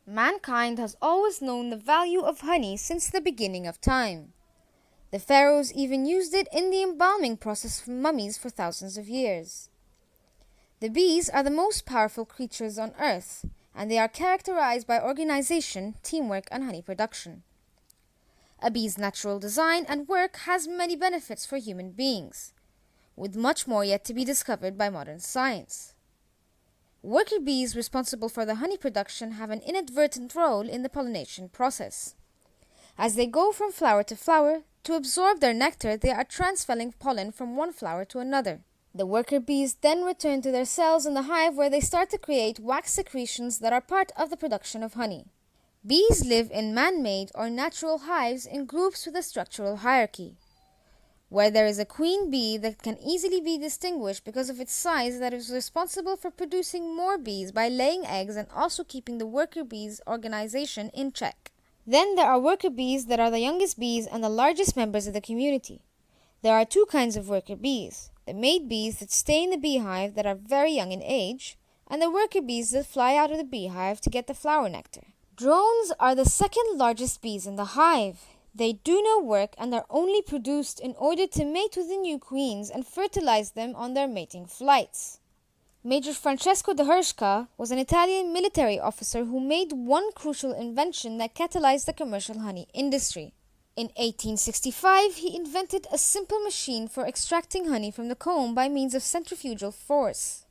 Mankind has always known the value of honey since the beginning of time. The pharaohs even used it in the embalming process for mummies for thousands of years. The bees are the most powerful creatures on earth, and they are characterized by organization, teamwork, and honey production. A bee's natural design and work has many benefits for human beings, with much more yet to be discovered by modern science. Worker bees responsible for the honey production have an inadvertent role in the pollination process. As they go from flower to flower, to absorb their nectar, they are transferring pollen from one flower to another. The worker bees then return to their cells in the hive where they start to create wax secretions that are part of the production of honey. Bees live in man-made or natural hives in groups with a structural hierarchy, where there is a queen bee that can easily be distinguished because of its size that is responsible for producing more bees by laying eggs and also keeping the worker bees' organization in check. Then there are worker bees that are the youngest bees and the largest members of the community. There are two kinds of worker bees: the maid bees that stay in the beehive that are very young in age, and the worker bees that fly out of the beehive to get the flower nectar. Drones are the second largest bees in the hive. They do no work and are only produced in order to mate with the new queens and fertilize them on their mating flights. Major Francesco de Herschka was an Italian military officer who made one crucial invention that catalyzed the commercial honey industry. In 1865, he invented a simple machine for extracting honey from the comb by means of centrifugal force.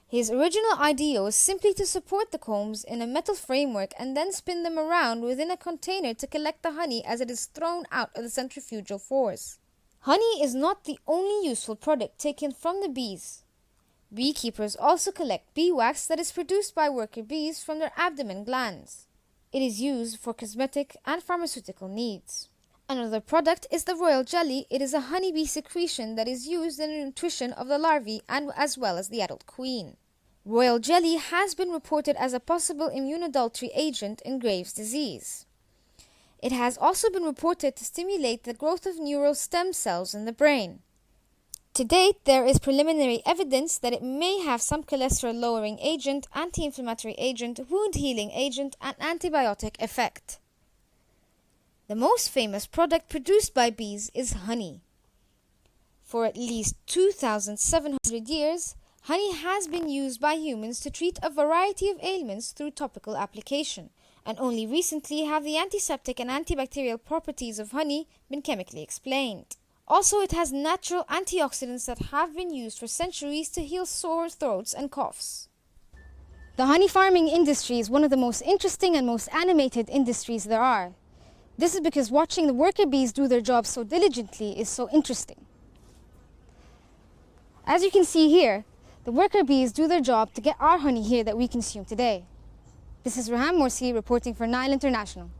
His original idea was simply to support the combs in a metal framework and then spin them around within a container to collect the honey as it is thrown out of the centrifugal force. Honey is not the only useful product taken from the bees. Beekeepers also collect bee wax that is produced by worker bees from their abdomen glands. It is used for cosmetic and pharmaceutical needs. Another product is the royal jelly. It is a honeybee secretion that is used in the nutrition of the larvae and as well as the adult queen. Royal jelly has been reported as a possible immunodulatory agent in Graves' disease. It has also been reported to stimulate the growth of neural stem cells in the brain. To date, there is preliminary evidence that it may have some cholesterol-lowering agent, anti-inflammatory agent, wound-healing agent, and antibiotic effect. The most famous product produced by bees is honey. For at least 2,700 years, honey has been used by humans to treat a variety of ailments through topical application, and only recently have the antiseptic and antibacterial properties of honey been chemically explained. Also, it has natural antioxidants that have been used for centuries to heal sore throats and coughs. The honey farming industry is one of the most interesting and most animated industries there are. This is because watching the worker bees do their job so diligently is so interesting. As you can see here, the worker bees do their job to get our honey here that we consume today. This is Raham Morsi reporting for Nile International.